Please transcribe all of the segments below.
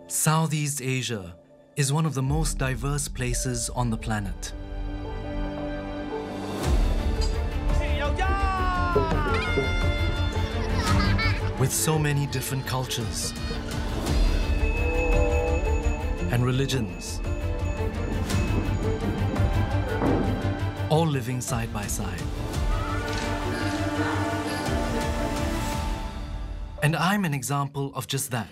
Southeast Asia is one of the most diverse places on the planet. With so many different cultures and religions, all living side by side. And I'm an example of just that.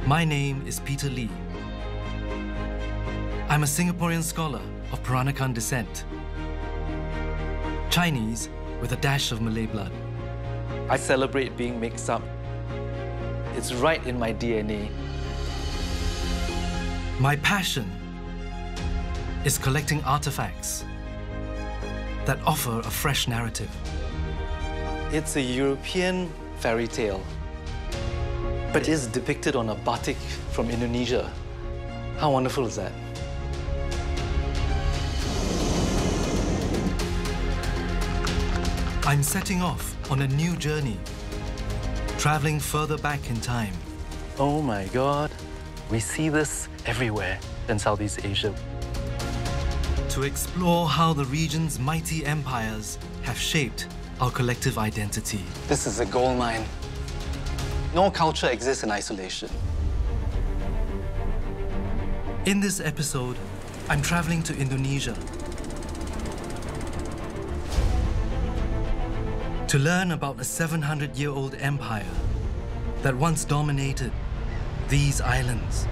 My name is Peter Lee. I'm a Singaporean scholar of Peranakan descent, Chinese with a dash of Malay blood. I celebrate being mixed up. It's right in my DNA. My passion is collecting artifacts that offer a fresh narrative. It's a European fairy tale, but it's depicted on a batik from Indonesia. How wonderful is that? I'm setting off on a new journey, traveling further back in time. Oh my God, we see this everywhere in Southeast Asia. To explore how the region's mighty empires have shaped our collective identity. This is a gold mine. No culture exists in isolation. In this episode, I'm traveling to Indonesia to learn about a 700-year-old empire that once dominated these islands.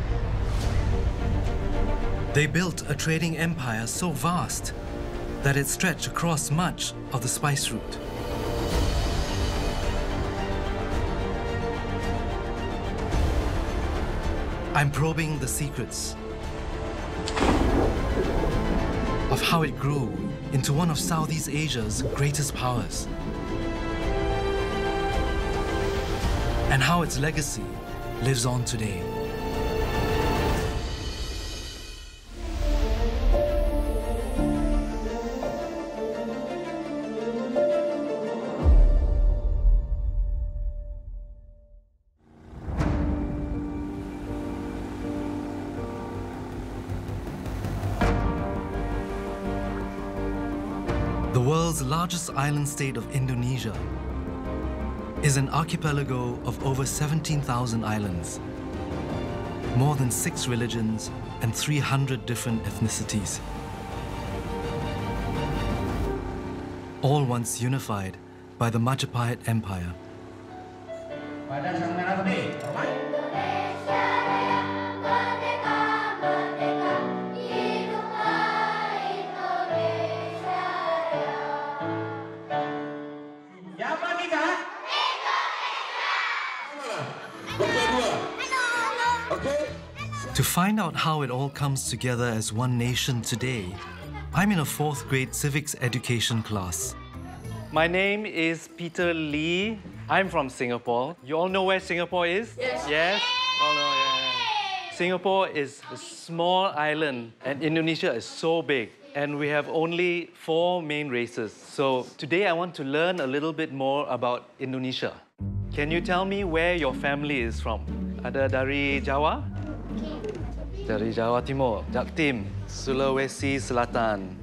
They built a trading empire so vast that it stretched across much of the spice route. I'm probing the secrets of how it grew into one of Southeast Asia's greatest powers, and how its legacy lives on today. The world's largest island state of Indonesia is an archipelago of over 17,000 islands, more than 6 religions and 300 different ethnicities, all once unified by the Majapahit Empire. To find out how it all comes together as one nation today, I'm in a 4th grade civics education class. My name is Peter Lee. I'm from Singapore. You all know where Singapore is? Yes. Yes? All know, yeah. Singapore is a small island and Indonesia is so big. And we have only 4 main races. So today I want to learn a little bit more about Indonesia. Can you tell me where your family is from? Ada dari Jawa? Dari Jawa Timur, Jaktim, Sulawesi Selatan,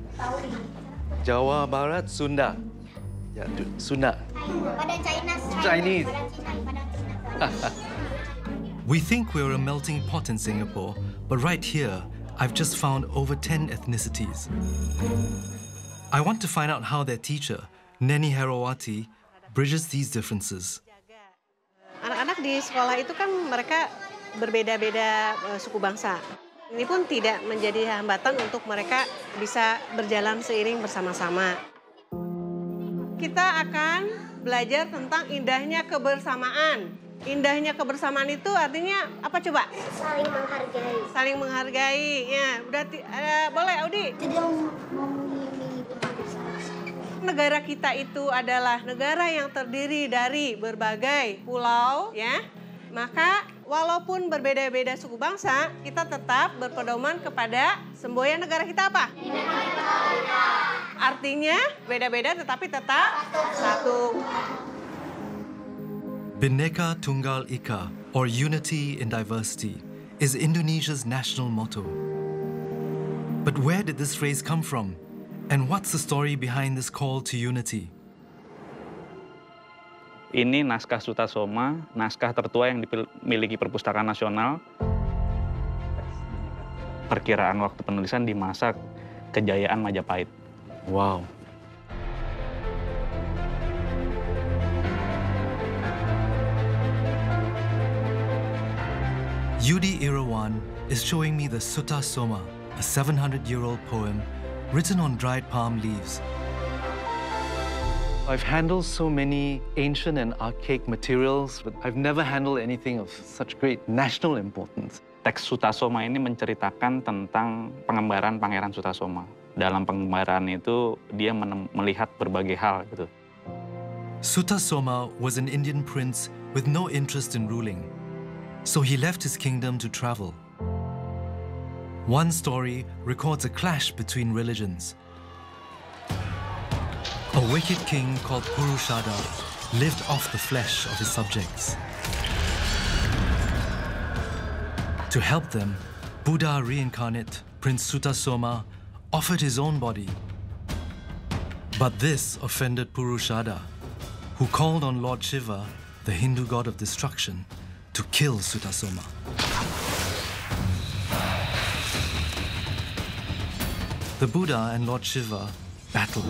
Jawa Barat, Sunda. Ya, Sunda. Chinese. We think we're a melting pot in Singapore, but right here, I've just found over 10 ethnicities. I want to find out how their teacher, Neni Herawati, bridges these differences. Anak-anak di sekolah itu kan mereka berbeda-beda suku bangsa. Ini pun tidak menjadi hambatan untuk mereka bisa berjalan seiring bersama-sama. Kita akan belajar tentang indahnya kebersamaan. Indahnya kebersamaan itu artinya apa coba? Saling menghargai. Saling menghargai. Ya, udah boleh Audi. Tidak memilih bersama-sama. Negara kita itu adalah negara yang terdiri dari berbagai pulau, ya. Maka walaupun berbeda-beda suku bangsa, kita tetap berpedoman kepada semboyan negara kita apa? Artinya beda-beda tetapi tetap satu. Bhinneka Tunggal Ika, or unity in diversity, is Indonesia's national motto. But where did this phrase come from? And what's the story behind this call to unity? Ini naskah Sutasoma, naskah tertua yang dimiliki Perpustakaan Nasional. Perkiraan waktu penulisan di masa kejayaan Majapahit. Wow. Yudi Irawan is showing me the Sutasoma, a 700-year-old poem written on dried palm leaves. I've handled so many ancient and archaic materials, but I've never handled anything of such great national importance. Teks Sutasoma ini menceritakan tentang pengembaraan Pangeran Sutasoma. Dalam pengembaraan itu, dia melihat berbagai hal gitu. Sutasoma was an Indian prince with no interest in ruling, so he left his kingdom to travel. One story records a clash between religions. A wicked king called Purushada lived off the flesh of his subjects. To help them, Buddha reincarnate, Prince Sutasoma, offered his own body. But this offended Purushada, who called on Lord Shiva, the Hindu god of destruction, to kill Sutasoma. The Buddha and Lord Shiva battled,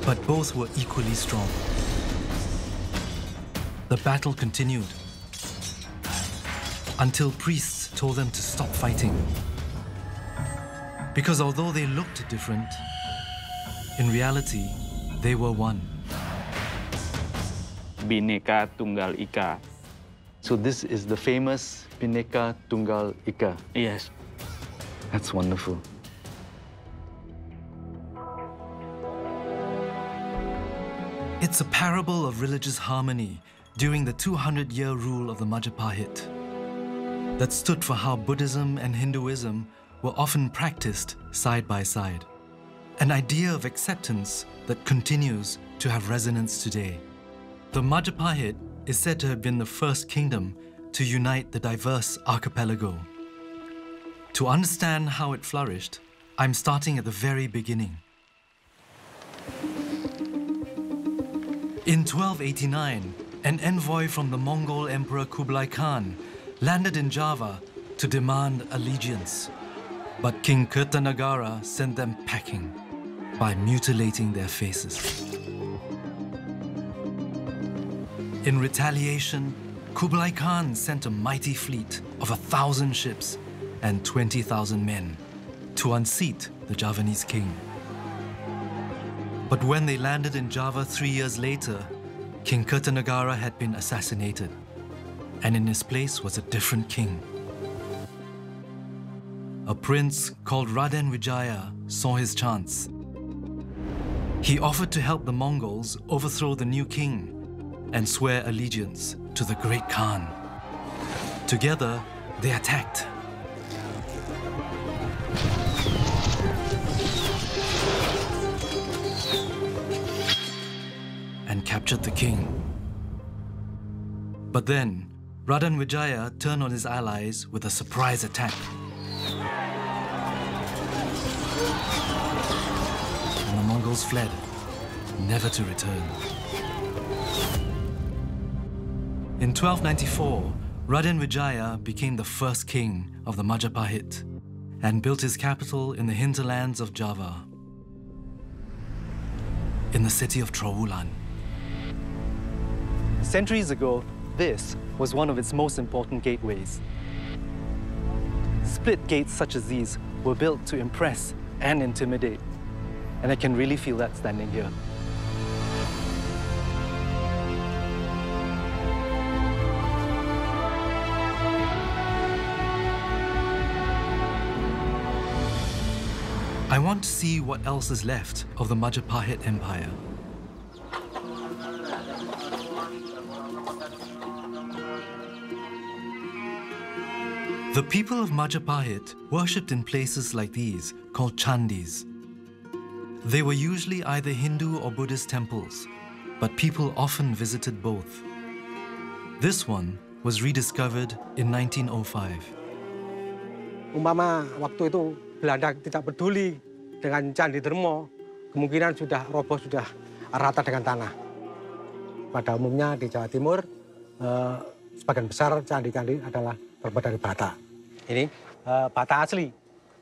but both were equally strong. The battle continued until priests told them to stop fighting. Because although they looked different, in reality, they were one. Bhinneka Tunggal Ika. So this is the famous Bhinneka Tunggal Ika. Yes. That's wonderful. It's a parable of religious harmony during the 200-year rule of the Majapahit that stood for how Buddhism and Hinduism were often practiced side by side. An idea of acceptance that continues to have resonance today. The Majapahit is said to have been the first kingdom to unite the diverse archipelago. To understand how it flourished, I'm starting at the very beginning. In 1289, an envoy from the Mongol Emperor Kublai Khan landed in Java to demand allegiance. But King Kertanagara sent them packing by mutilating their faces. In retaliation, Kublai Khan sent a mighty fleet of 1,000 ships and 20,000 men to unseat the Javanese king. But when they landed in Java 3 years later, King Kertanagara had been assassinated, and in his place was a different king. A prince called Raden Wijaya saw his chance. He offered to help the Mongols overthrow the new king and swear allegiance to the great Khan. Together, they attacked. And captured the king. But then, Raden Wijaya turned on his allies with a surprise attack. And the Mongols fled, never to return. In 1294, Raden Wijaya became the first king of the Majapahit and built his capital in the hinterlands of Java, in the city of Trowulan. Centuries ago, this was one of its most important gateways. Split gates such as these were built to impress and intimidate, and I can really feel that standing here. I want to see what else is left of the Majapahit Empire. The people of Majapahit worshipped in places like these, called chandis. They were usually either Hindu or Buddhist temples, but people often visited both. This one was rediscovered in 1905. Umpama waktu itu Belanda tidak peduli dengan Candi Dermo, kemungkinan sudah roboh, sudah rata dengan tanah. Pada umumnya di Jawa Timur, sebagian besar candi-candi adalah terbuat dari bata. Ini bata asli.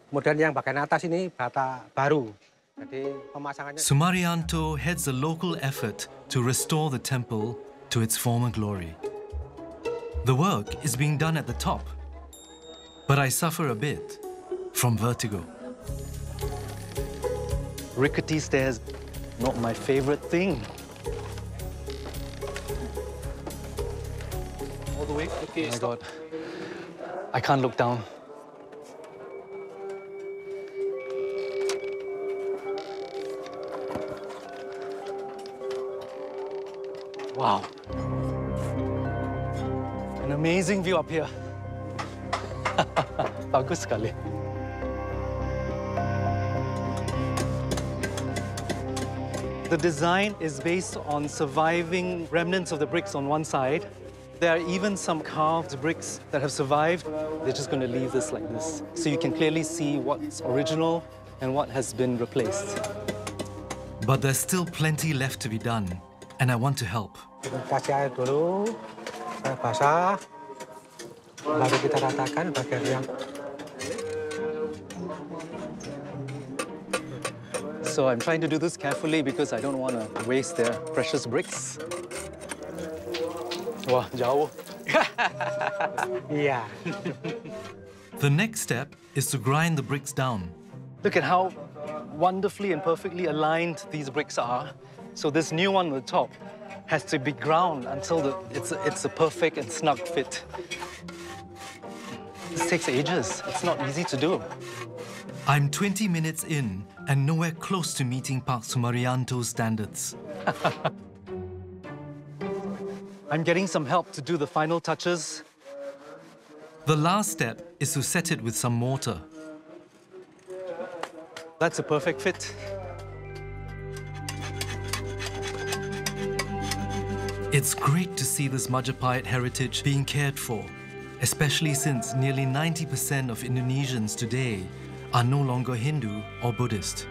Kemudian yang bagian atas ini bata baru. Jadi pemasangannya... Sumaryanto heads a local effort to restore the temple to its former glory. The work is being done at the top, but I suffer a bit from vertigo. Rickety stairs, not my favorite thing. All the way? Okay, oh my God. I can't look down. Wow. An amazing view up here. Bagus sekali. The design is based on surviving remnants of the bricks on one side. There are even some carved bricks that have survived. They're just going to leave this like this. So you can clearly see what's original and what has been replaced. But there's still plenty left to be done, and I want to help. Kasih air dulu, basah. Lalu kita ratakan bagian yang... So I'm trying to do this carefully because I don't want to waste their precious bricks. Wah, jauh. Iya. The next step is to grind the bricks down. Look at how wonderfully and perfectly aligned these bricks are. So this new one on the top has to be ground until it's a perfect and snug fit. This takes ages. It's not easy to do. I'm 20 minutes in and nowhere close to meeting Pak Sumaryanto's standards. I'm getting some help to do the final touches. The last step is to set it with some mortar. That's a perfect fit. It's great to see this Majapahit heritage being cared for, especially since nearly 90% of Indonesians today are no longer Hindu or Buddhist.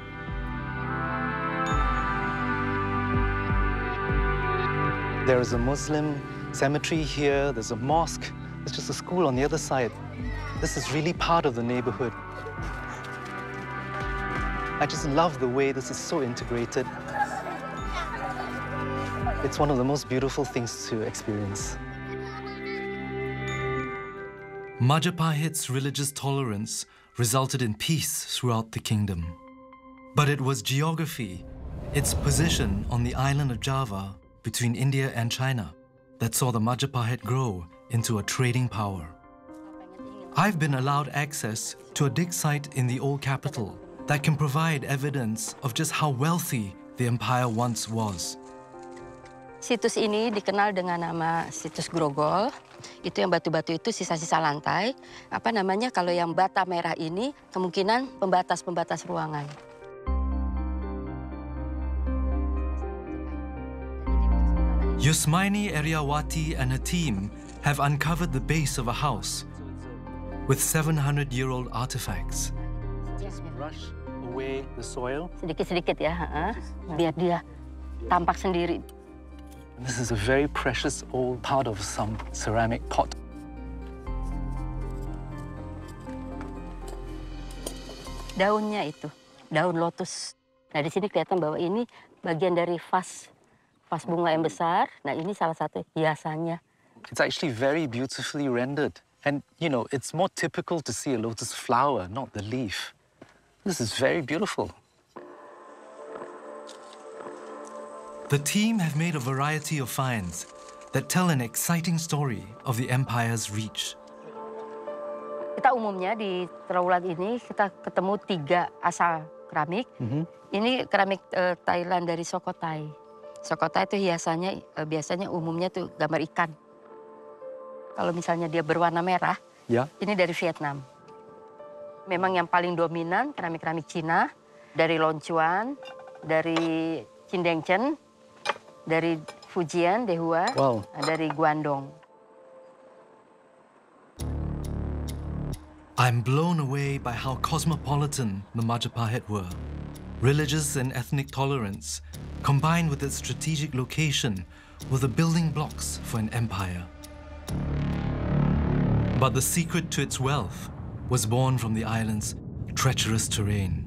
There is a Muslim cemetery here, there's a mosque, there's just a school on the other side. This is really part of the neighborhood. I just love the way this is so integrated. It's one of the most beautiful things to experience. Majapahit's religious tolerance resulted in peace throughout the kingdom. But it was geography, its position on the island of Java between India and China, that saw the Majapahit grow into a trading power. I've been allowed access to a dig site in the old capital that can provide evidence of just how wealthy the empire once was. Situs ini dikenal dengan nama situs Grogol. Itu yang batu-batu itu sisa-sisa lantai. Apa namanya, kalau yang bata merah ini kemungkinan pembatas-pembatas ruangan. Yusmaini Eryawati and her team have uncovered the base of a house with 700-year-old artifacts. Just brush away the soil. Sedikit-sedikit ya, biar dia tampak sendiri. This is a very precious old part of some ceramic pot. Daunnya itu, daun lotus. Nah, di sini kelihatan bahwa ini bagian dari vas bunga yang besar. Nah, ini salah satu hiasannya. It's actually very beautifully rendered. And, you know, it's more typical to see a lotus flower, not the leaf. This is very beautiful. The team have made a variety of finds that tell an exciting story of the empire's reach. Kita umumnya di trawulan ini kita ketemu 3 asal keramik. Ini keramik Thailand dari Sukhothai. Sukhothai itu hiasannya biasanya umumnya tuh gambar ikan. Kalau misalnya dia berwarna merah, ini dari Vietnam. Memang yang paling dominan keramik-keramik Cina, dari Loncuan, dari Cindengchen, dari Fujian, Dehua, dari Guangdong. I'm blown away by how cosmopolitan the Majapahit were. Religious and ethnic tolerance, combined with its strategic location, were the building blocks for an empire. But the secret to its wealth was born from the island's treacherous terrain.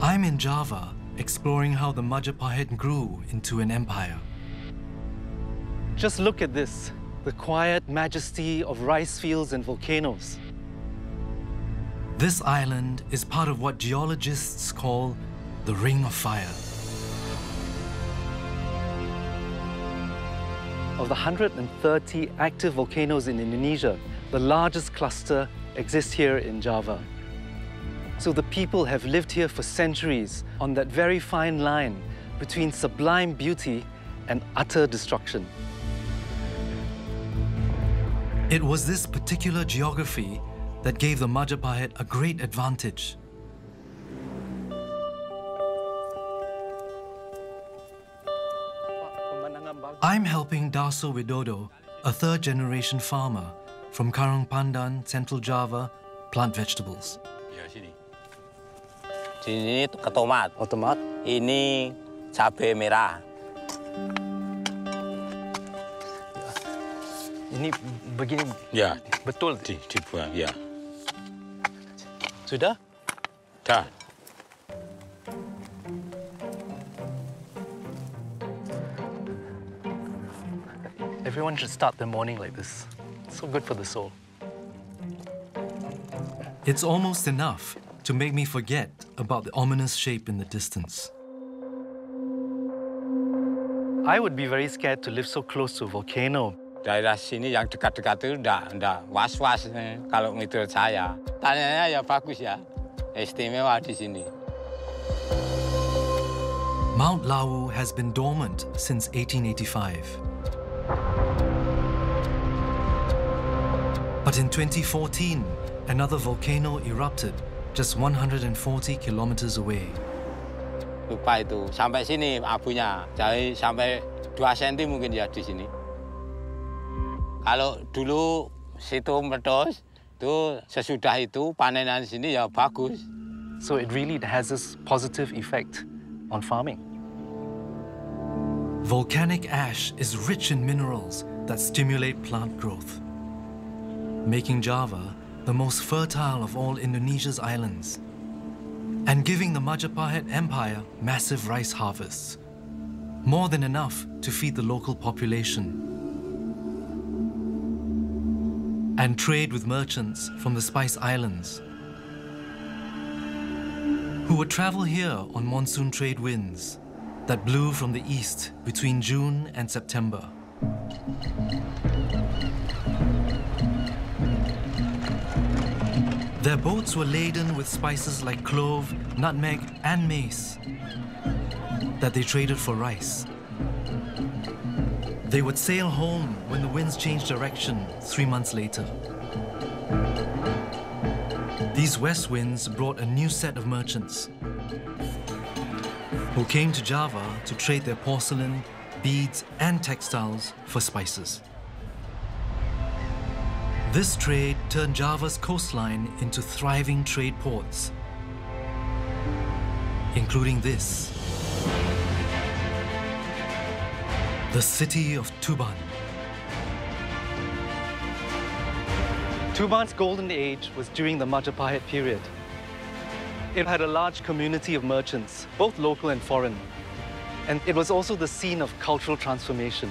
I'm in Java, exploring how the Majapahit grew into an empire. Just look at this, the quiet majesty of rice fields and volcanoes. This island is part of what geologists call the Ring of Fire. Of the 130 active volcanoes in Indonesia, the largest cluster exists here in Java. So the people have lived here for centuries on that very fine line between sublime beauty and utter destruction. It was this particular geography that gave the Majapahit a great advantage. I'm helping Daso Widodo, a third-generation farmer from Karang Pandan, Central Java, plant vegetables. Ini tomat. Oh, tomat. Ini cabai merah. Ini begini. Ya, betul dibuang, ya. Sudah? Dah. Everyone should start their morning like this. It's so good for the soul. It's almost enough to make me forget about the ominous shape in the distance. I would be very scared to live so close to a volcano. Daerah sini yang dekat-dekat itu enggak was-was kalau menurut saya. Tanyanya ya bagus ya, istimewa di sini. Mount Lawu has been dormant since 1885. But in 2014, another volcano erupted just 140 kilometers away. Lupa itu, sampai sini abunya, jadi sampai 2 cm mungkin ya di sini. Kalau dulu situ meletus, itu sesudah itu panenan sini ya bagus. So it really has this positive effect on farming. Volcanic ash is rich in minerals that stimulate plant growth, making Java the most fertile of all Indonesia's islands, and giving the Majapahit Empire massive rice harvests, more than enough to feed the local population, and trade with merchants from the Spice Islands, who would travel here on monsoon trade winds that blew from the east between June and September. Their boats were laden with spices like clove, nutmeg, and mace that they traded for rice. They would sail home when the winds changed direction 3 months later. These west winds brought a new set of merchants who came to Java to trade their porcelain, beads, and textiles for spices. This trade turned Java's coastline into thriving trade ports, including this, the city of Tuban. Tuban's golden age was during the Majapahit period. It had a large community of merchants, both local and foreign, and it was also the scene of cultural transformation.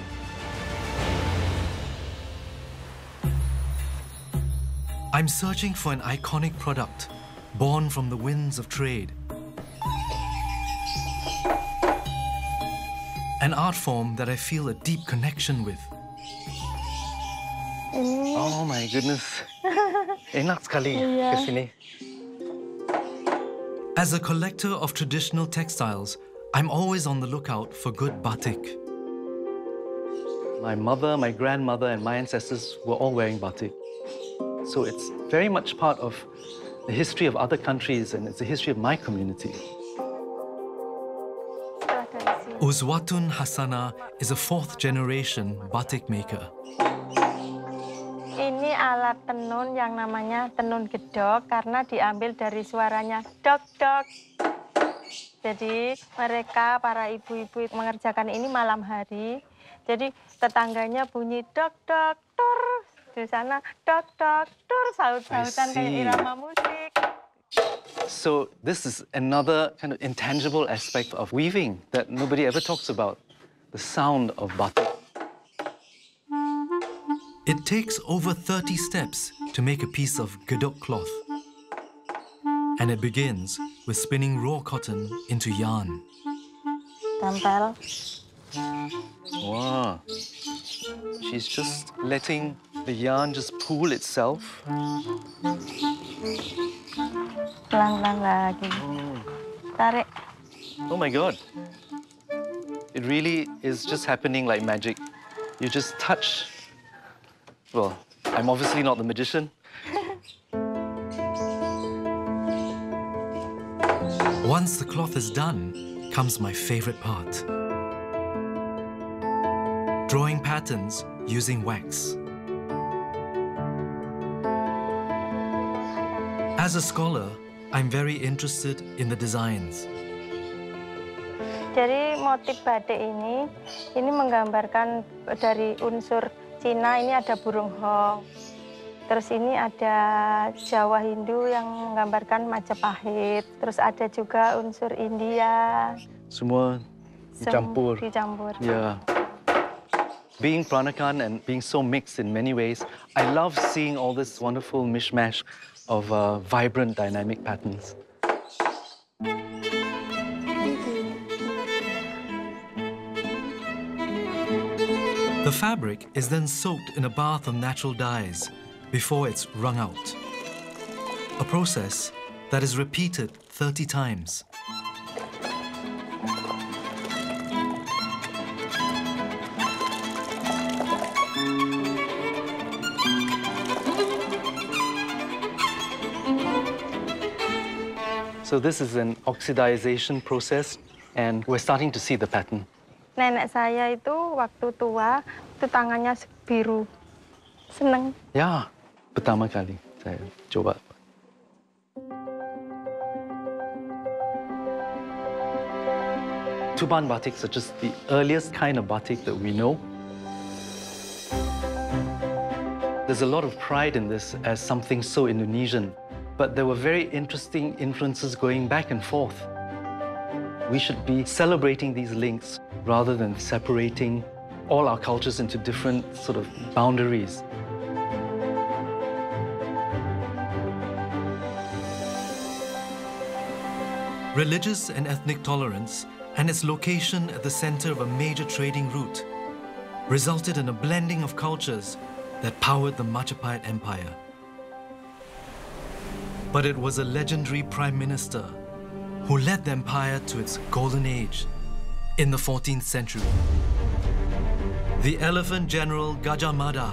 I'm searching for an iconic product born from the winds of trade. An art form that I feel a deep connection with. Oh my goodness. Enak sekali kesini. As a collector of traditional textiles, I'm always on the lookout for good batik. My mother, my grandmother, and my ancestors were all wearing batik. So it's very much part of the history of other countries and it's the history of my community. Uzwatun Hassana is a fourth-generation batik maker. Ini alat tenun yang namanya tenun gedok karena diambil dari suaranya dok-dok. Jadi mereka, para ibu-ibu mengerjakan ini malam hari. Jadi tetangganya bunyi dok-dok, tur. Di sana dok-dok, tur, saut-sautan kayak irama musik. So this is another kind of intangible aspect of weaving that nobody ever talks about, the sound of batik. It takes over 30 steps to make a piece of gedok cloth. And it begins with spinning raw cotton into yarn. Tempel. Wow. She's just letting the yarn just pool itself. Pelan-pelan lagi. Tarik. Oh my God. It really is just happening like magic. You just touch. Well, I'm obviously not the magician. Once the cloth is done, comes my favorite part. Drawing patterns using wax. As a scholar, I'm very interested in the designs. Jadi motif batik ini menggambarkan dari unsur Cina, ini ada burung hong. Terus ini ada Jawa Hindu yang menggambarkan Majapahit. Terus ada juga unsur India. Semua dicampur. Dicampur. Yeah. Being Peranakan and being so mixed in many ways, I love seeing all this wonderful mishmash of vibrant, dynamic patterns. The fabric is then soaked in a bath of natural dyes before it's wrung out. A process that is repeated 30 times. So this is an oxidization process and we're starting to see the pattern. Nenek saya itu waktu tua, itu tangannya biru. Seneng. Ya, pertama kali saya coba. Tuban batiks are just the earliest kind of batik that we know. There's a lot of pride in this as something so Indonesian, but there were very interesting influences going back and forth. We should be celebrating these links rather than separating all our cultures into different sort of boundaries. Religious and ethnic tolerance and its location at the center of a major trading route resulted in a blending of cultures that powered the Majapahit Empire. But it was a legendary prime minister who led the empire to its golden age in the 14th century. The elephant general Gajah Mada,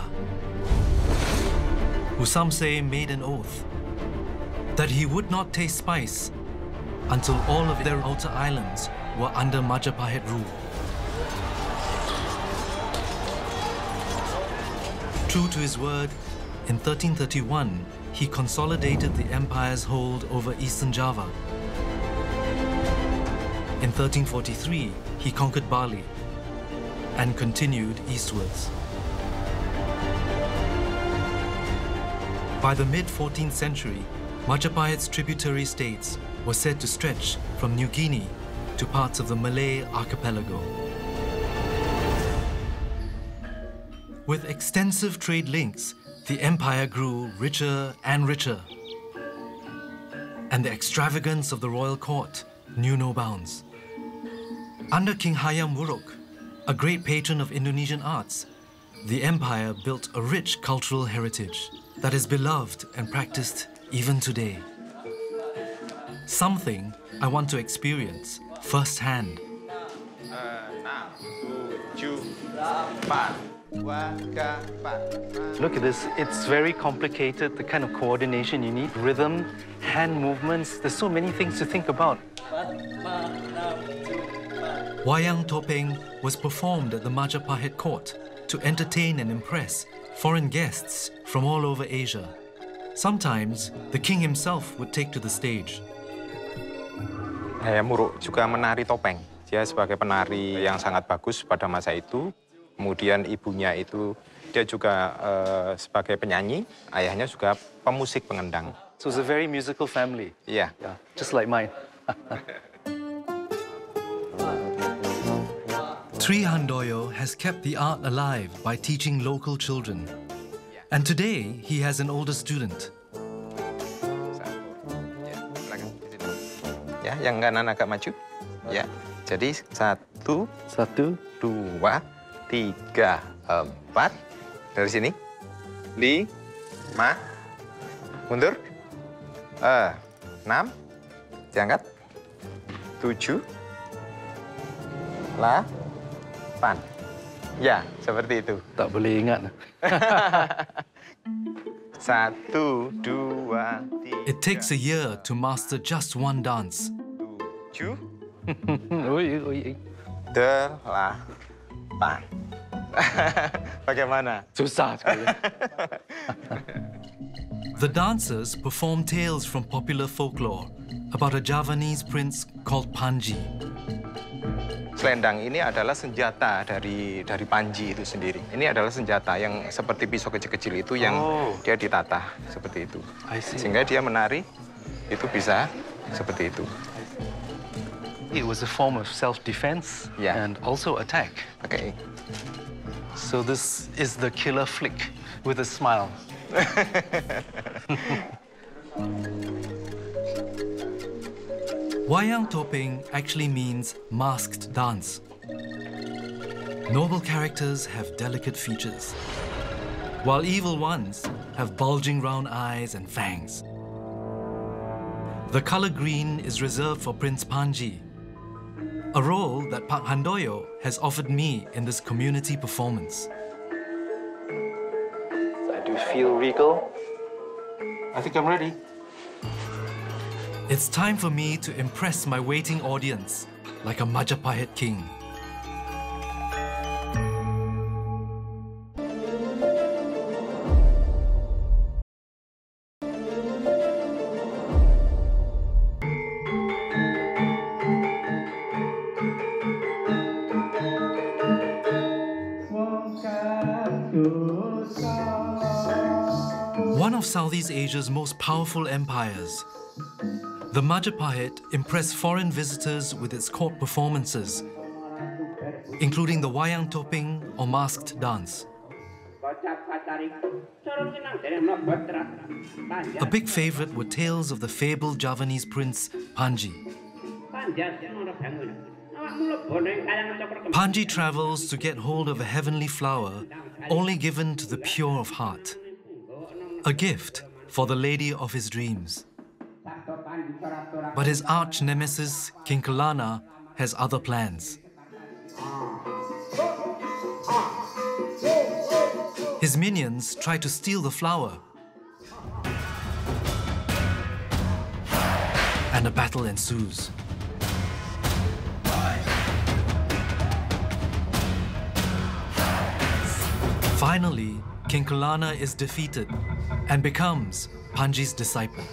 who some say made an oath that he would not taste spice until all of their outer islands were under Majapahit rule. True to his word, in 1331, he consolidated the empire's hold over eastern Java. In 1343, he conquered Bali and continued eastwards. By the mid-14th century, Majapahit's tributary states were said to stretch from New Guinea to parts of the Malay archipelago. With extensive trade links, the empire grew richer and richer. And the extravagance of the royal court knew no bounds. Under King Hayam Wuruk, a great patron of Indonesian arts, the empire built a rich cultural heritage that is beloved and practiced even today. Something I want to experience firsthand. Look at this, it's very complicated, the kind of coordination you need, rhythm, hand movements, there's so many things to think about. Wayang Topeng was performed at the Majapahit court to entertain and impress foreign guests from all over Asia. Sometimes, the king himself would take to the stage. Muruk juga menari topeng. Dia sebagai penari yang sangat bagus pada masa itu. Kemudian ibunya itu, dia juga sebagai penyanyi, ayahnya juga pemusik pengendang. So it's a very musical family. Yeah. Yeah, just like mine. Tri Handoyo has kept the art alive by teaching local children. And today, he has an older student. Ya, yang kanan agak maju. Ya, jadi 1, 2, 3, 4. Dari sini. 5. Mundur. 6. Diangkat. 7. 8. Ya, seperti itu. Tak boleh ingat. 1, 2, 3. It takes a year to master just one dance. 7. Oi. 8. Bagaimana? Susah sekali. The dancers perform tales from popular folklore about a Javanese prince called Panji. Selendang ini adalah senjata dari Panji itu sendiri. Ini adalah senjata yang seperti pisau kecil-kecil itu yang dia ditata seperti itu. Sehingga dia menari itu bisa seperti itu. It was a form of self-defense and also attack. Okay. So this is the killer flick with a smile. Wayang Topeng actually means masked dance. Noble characters have delicate features, while evil ones have bulging round eyes and fangs. The color green is reserved for Prince Panji, a role that Pak Handoyo has offered me in this community performance. I do feel regal. I think I'm ready. It's time for me to impress my waiting audience like a Majapahit king. One of Southeast Asia's most powerful empires, the Majapahit impressed foreign visitors with its court performances, including the Wayang Topeng or masked dance. A big favorite were tales of the fabled Javanese prince Panji. Panji travels to get hold of a heavenly flower only given to the pure of heart, a gift for the lady of his dreams. But his arch nemesis, King Kalana, has other plans. His minions try to steal the flower, and a battle ensues. Finally, King Kalana is defeated and becomes Panji's disciple.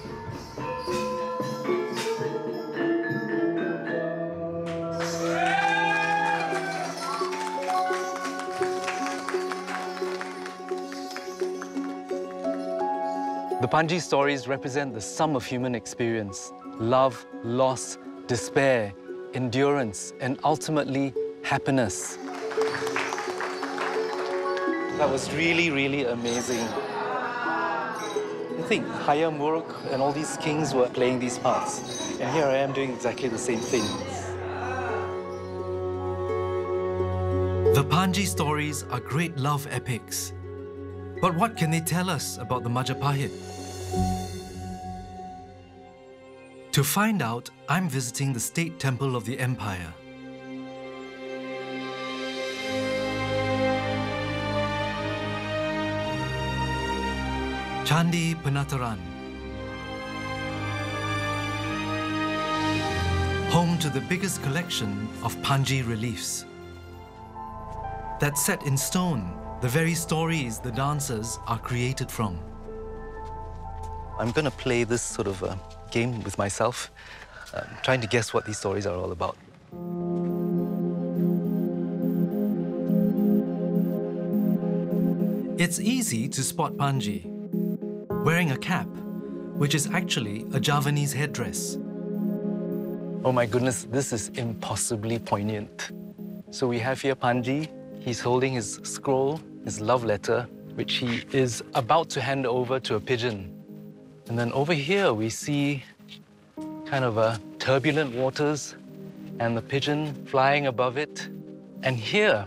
The Panji stories represent the sum of human experience: love, loss, despair, endurance, and ultimately happiness. That was really, really amazing. I think Haya Muruk and all these kings were playing these parts, and here I am doing exactly the same thing. The Panji stories are great love epics. But what can they tell us about the Majapahit? To find out, I'm visiting the state temple of the empire. Candi Penataran, home to the biggest collection of Panji reliefs. That's set in stone, the very stories the dancers are created from. I'm going to play this sort of game with myself, trying to guess what these stories are all about. It's easy to spot Panji, wearing a cap, which is actually a Javanese headdress. Oh my goodness, this is impossibly poignant. So we have here Panji. He's holding his scroll, his love letter, which he is about to hand over to a pigeon. And then over here we see kind of turbulent waters and the pigeon flying above it. And here,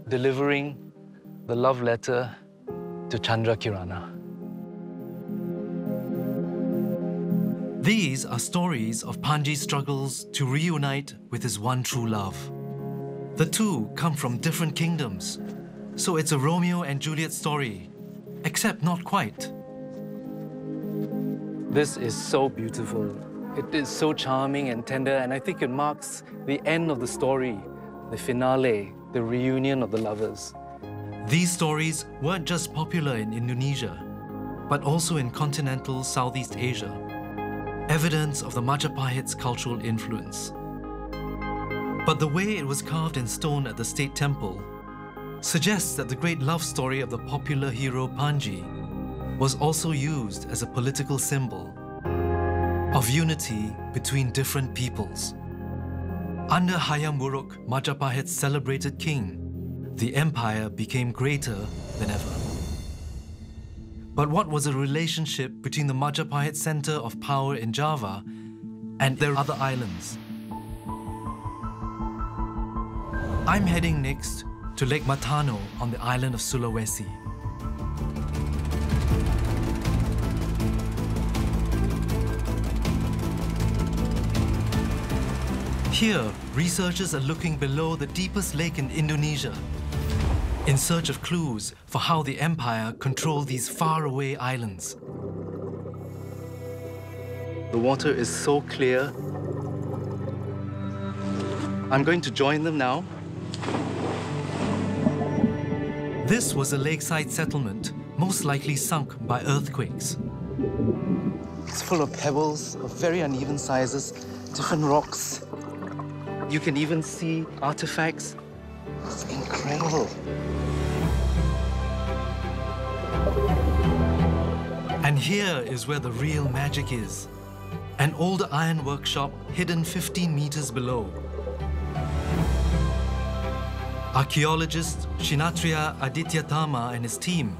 delivering the love letter to Chandra Kirana. These are stories of Panji's struggles to reunite with his one true love. The two come from different kingdoms, so it's a Romeo and Juliet story, except not quite. This is so beautiful. It is so charming and tender, and I think it marks the end of the story, the finale, the reunion of the lovers. These stories weren't just popular in Indonesia, but also in continental Southeast Asia, evidence of the Majapahit's cultural influence. But the way it was carved in stone at the state temple suggests that the great love story of the popular hero Panji was also used as a political symbol of unity between different peoples. Under Hayam Wuruk, Majapahit's celebrated king, the empire became greater than ever. But what was the relationship between the Majapahit center of power in Java and their other islands? I'm heading next to Lake Matano on the island of Sulawesi. Here, researchers are looking below the deepest lake in Indonesia in search of clues for how the empire controlled these faraway islands. The water is so clear. I'm going to join them now. This was a lakeside settlement, most likely sunk by earthquakes. It's full of pebbles of very uneven sizes, different rocks. You can even see artifacts. It's incredible. And here is where the real magic is. An old iron workshop hidden 15 meters below. Archaeologist Shinatria Adityatama and his team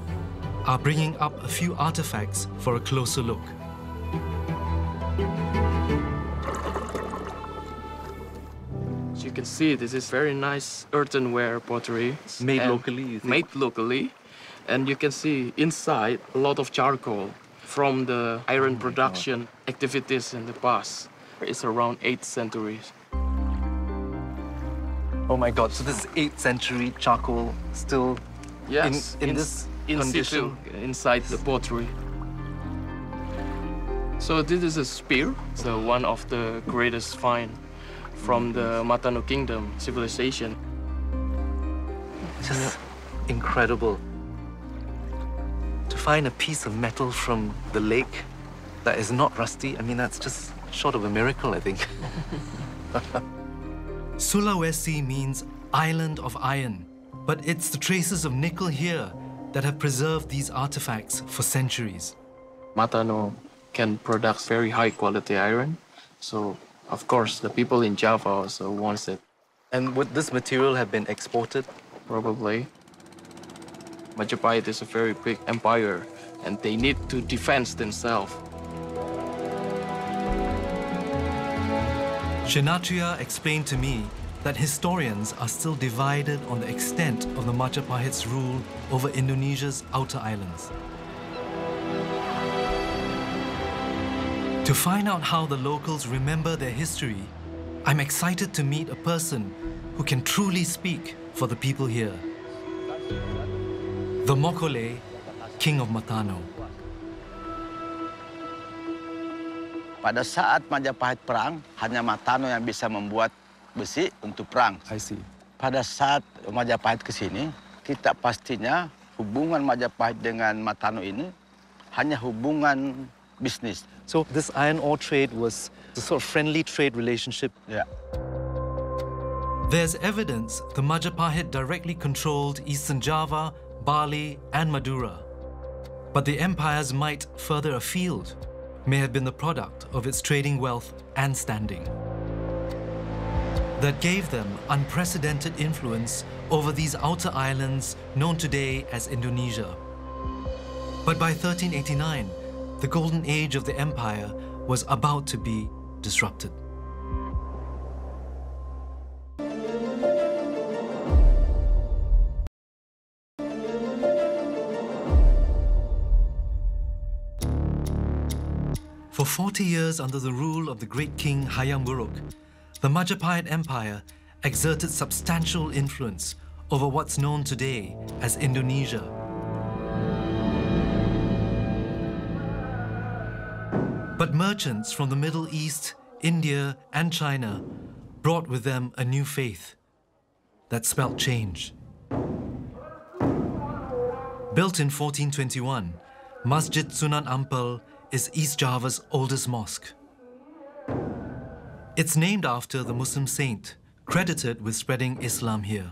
are bringing up a few artifacts for a closer look. As you can see, this is very nice earthenware pottery. Made locally, you think? Made locally. And you can see inside a lot of charcoal from the iron production activities in the past. It's around 8th century. Oh my God, so this is 8th century charcoal still yes, in this in condition? situ, inside the pottery. So this is a spear. So one of the greatest finds from the Matano Kingdom civilization. Just incredible. To find a piece of metal from the lake that is not rusty, I mean, that's just short of a miracle, I think. Sulawesi means island of iron, but it's the traces of nickel here that have preserved these artifacts for centuries. Matano can produce very high quality iron, so of course the people in Java also wants it. And would this material have been exported? Probably. Majapahit is a very big empire and they need to defend themselves. Shinatria explained to me that historians are still divided on the extent of the Majapahit's rule over Indonesia's outer islands. To find out how the locals remember their history, I'm excited to meet a person who can truly speak for the people here. The Mokole, King of Matano. Pada saat Majapahit perang, hanya Matano yang bisa membuat besi untuk perang. I see. Pada saat Majapahit ke sini, kita pastinya hubungan Majapahit dengan Matano ini hanya hubungan bisnis. So this iron ore trade was a sort of friendly trade relationship. Yeah. There's evidence the Majapahit directly controlled Eastern Java, Bali, and Madura. But the empire's might further afield may have been the product of its trading wealth and standing that gave them unprecedented influence over these outer islands known today as Indonesia. But by 1389, the golden age of the empire was about to be disrupted. For 40 years under the rule of the great king Hayam Wuruk, the Majapahit Empire exerted substantial influence over what's known today as Indonesia. But merchants from the Middle East, India, and China brought with them a new faith that spelt change. Built in 1421, Masjid Sunan Ampel is East Java's oldest mosque. It's named after the Muslim saint, credited with spreading Islam here.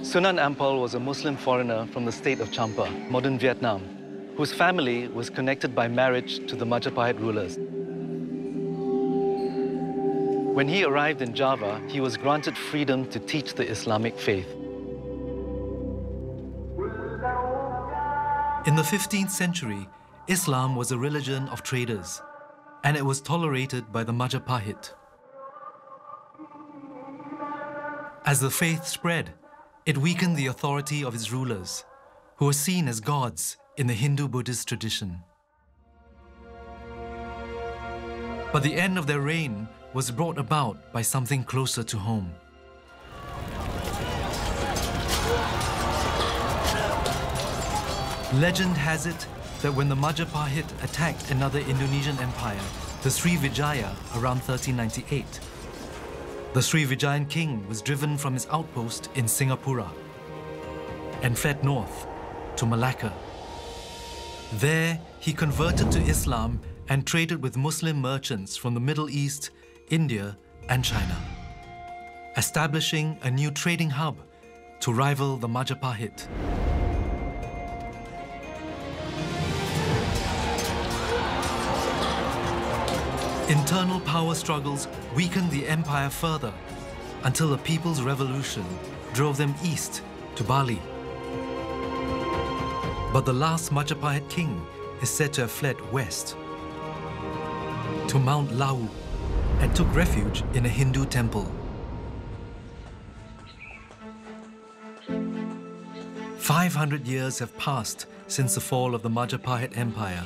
Sunan Ampel was a Muslim foreigner from the state of Champa, modern Vietnam, whose family was connected by marriage to the Majapahit rulers. When he arrived in Java, he was granted freedom to teach the Islamic faith. In the 15th century, Islam was a religion of traders, and it was tolerated by the Majapahit. As the faith spread, it weakened the authority of its rulers, who were seen as gods in the Hindu-Buddhist tradition. But the end of their reign was brought about by something closer to home. Legend has it that when the Majapahit attacked another Indonesian empire, the Srivijaya, around 1398, the Srivijayan king was driven from his outpost in Singapura and fled north to Malacca. There, he converted to Islam and traded with Muslim merchants from the Middle East, India, and China, establishing a new trading hub to rival the Majapahit. Internal power struggles weakened the empire further until the People's Revolution drove them east to Bali. But the last Majapahit king is said to have fled west to Mount Lau and took refuge in a Hindu temple. 500 years have passed since the fall of the Majapahit Empire.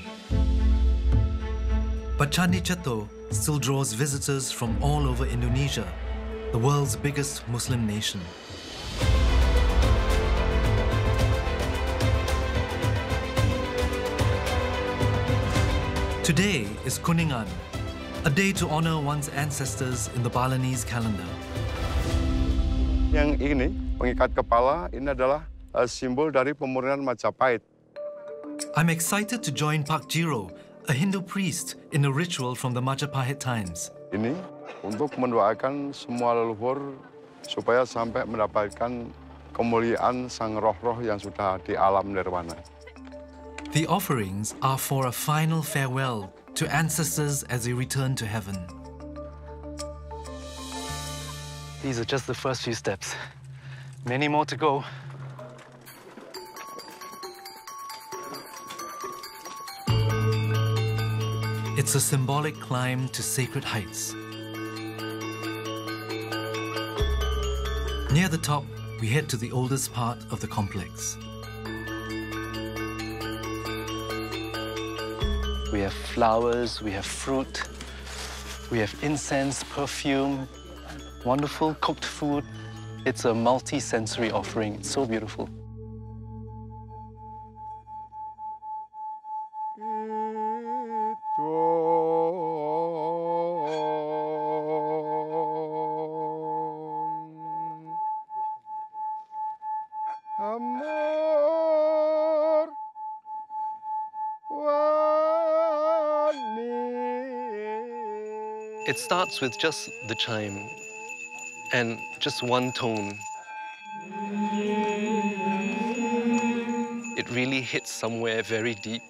But Candi Ceto still draws visitors from all over Indonesia, the world's biggest Muslim nation. Today is Kuningan, a day to honor one's ancestors in the Balinese calendar. Yang ini, pengikat kepala, ini adalah simbol dari pemurnian Majapahit. I'm excited to join Pak Jiro, a Hindu priest, in a ritual from the Majapahit times. Ini untuk mendoakan semua leluhur supaya sampai mendapatkan kemuliaan sang roh-roh yang sudah di alam nirwana. The offerings are for a final farewell to ancestors as they return to heaven. These are just the first few steps. Many more to go. It's a symbolic climb to sacred heights. Near the top, we head to the oldest part of the complex. We have flowers, we have fruit, we have incense, perfume, wonderful cooked food. It's a multi-sensory offering. It's so beautiful. It starts with just the chime and just one tone. It really hits somewhere very deep.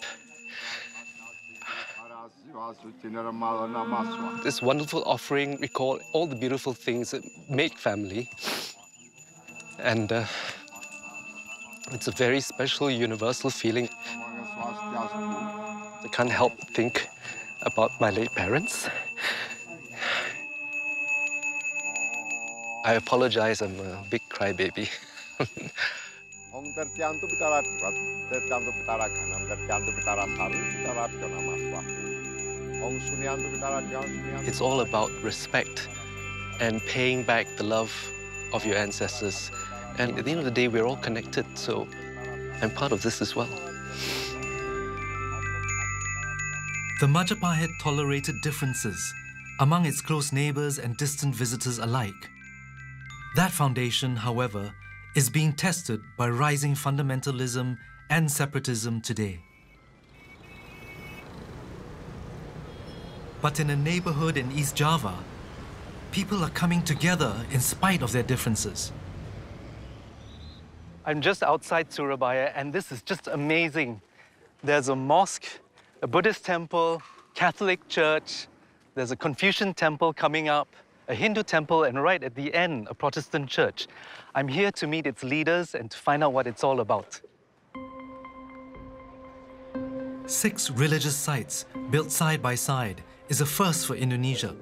This wonderful offering recall all the beautiful things that make family. And it's a very special, universal feeling. I can't help but think about my late parents. I apologize, I'm a big crybaby. It's all about respect and paying back the love of your ancestors. And at the end of the day, we're all connected, so I'm part of this as well. The Majapahit tolerated differences among its close neighbors and distant visitors alike. That foundation, however, is being tested by rising fundamentalism and separatism today. But in a neighborhood in East Java, people are coming together in spite of their differences. I'm just outside Surabaya, and this is just amazing. There's a mosque, a Buddhist temple, Catholic church, there's a Confucian temple coming up, a Hindu temple, and right at the end, a Protestant church. I'm here to meet its leaders and to find out what it's all about. 6 religious sites built side by side is a first for Indonesia.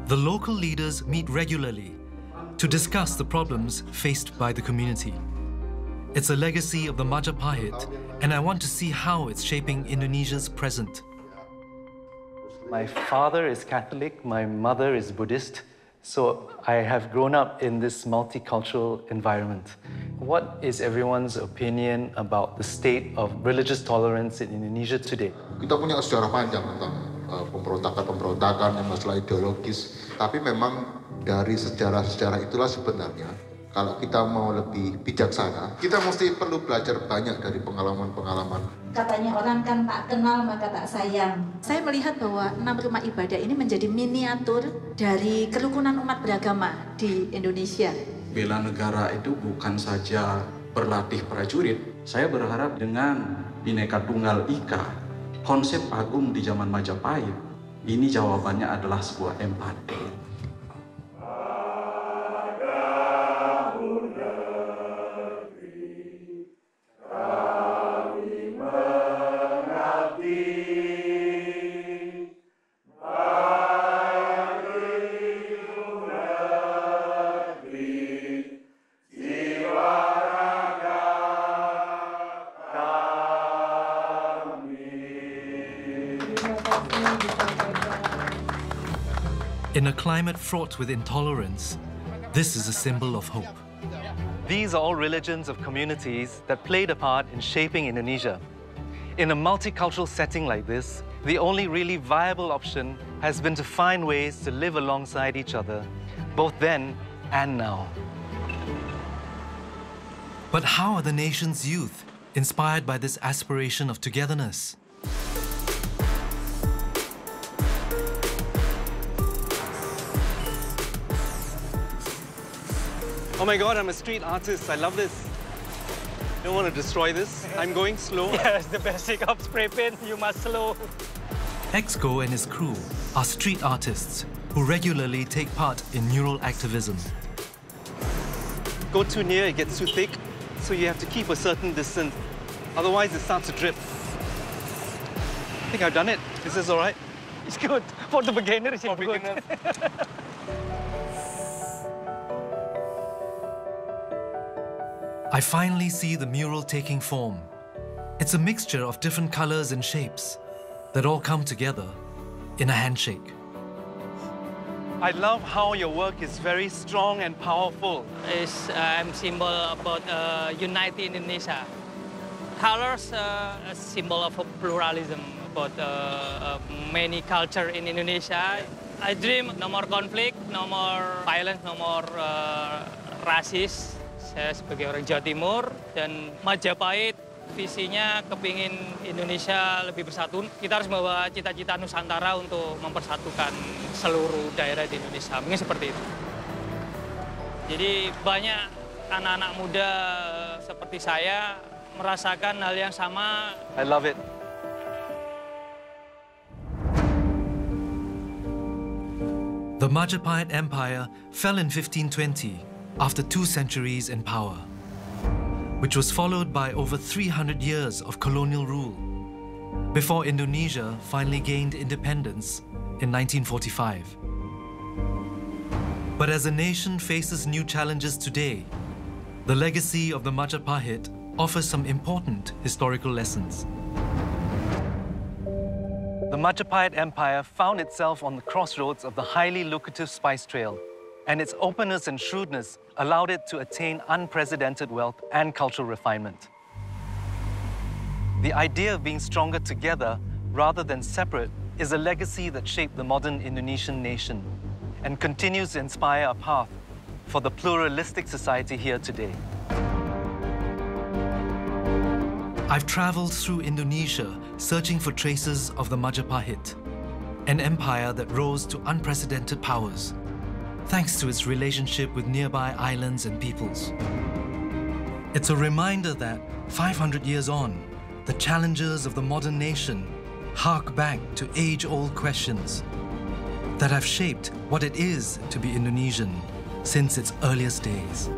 The local leaders meet regularly to discuss the problems faced by the community. It's a legacy of the Majapahit, and I want to see how it's shaping Indonesia's present. My father is Catholic, my mother is Buddhist, so I have grown up in this multicultural environment. What is everyone's opinion about the state of religious tolerance in Indonesia today? Kita punya sejarah panjang tentang pemberontakan yang masalah ideologis, tapi memang dari sejarah-sejarah itulah sebenarnya kalau kita mau lebih bijaksana, kita mesti perlu belajar banyak dari pengalaman-pengalaman. Katanya orang kan tak kenal maka tak sayang. Saya melihat bahwa 6 rumah ibadah ini menjadi miniatur dari kerukunan umat beragama di Indonesia. Bela negara itu bukan saja berlatih prajurit. Saya berharap dengan Bhinneka Tunggal Ika, konsep agung di zaman Majapahit, ini jawabannya adalah sebuah empati. In a climate fraught with intolerance, this is a symbol of hope. These are all religions of communities that played a part in shaping Indonesia. In a multicultural setting like this, the only really viable option has been to find ways to live alongside each other, both then and now. But how are the nation's youth inspired by this aspiration of togetherness? Oh my God, I'm a street artist. I love this. Don't want to destroy this. I'm going slow. Yes, the basic of spray paint, you must slow. Exco and his crew are street artists who regularly take part in mural activism. Go too near, it gets too thick, so you have to keep a certain distance. Otherwise, it starts to drip. I think I've done it. Is this all right? It's good. For the beginner, it's good. I finally see the mural taking form. It's a mixture of different colors and shapes that all come together in a handshake. I love how your work is very strong and powerful. It's a symbol about unity in Indonesia. Colors a symbol of pluralism, about many culture in Indonesia. I dream no more conflict, no more violence, no more rasis. Saya sebagai orang Jawa Timur dan Majapahit Visinya kepingin Indonesia lebih bersatu. Kita harus membawa cita-cita Nusantara untuk mempersatukan seluruh daerah di Indonesia. Mungkin seperti itu. Jadi banyak anak-anak muda seperti saya merasakan hal yang sama. I love it. The Majapahit Empire fell in 1520 after 2 centuries in power, which was followed by over 300 years of colonial rule, before Indonesia finally gained independence in 1945. But as a nation faces new challenges today, the legacy of the Majapahit offers some important historical lessons. The Majapahit Empire found itself on the crossroads of the highly lucrative spice trade, and its openness and shrewdness allowed it to attain unprecedented wealth and cultural refinement. The idea of being stronger together rather than separate is a legacy that shaped the modern Indonesian nation and continues to inspire a path for the pluralistic society here today. I've traveled through Indonesia searching for traces of the Majapahit, an empire that rose to unprecedented powers, thanks to its relationship with nearby islands and peoples. It's a reminder that 500 years on, the challenges of the modern nation hark back to age-old questions that have shaped what it is to be Indonesian since its earliest days.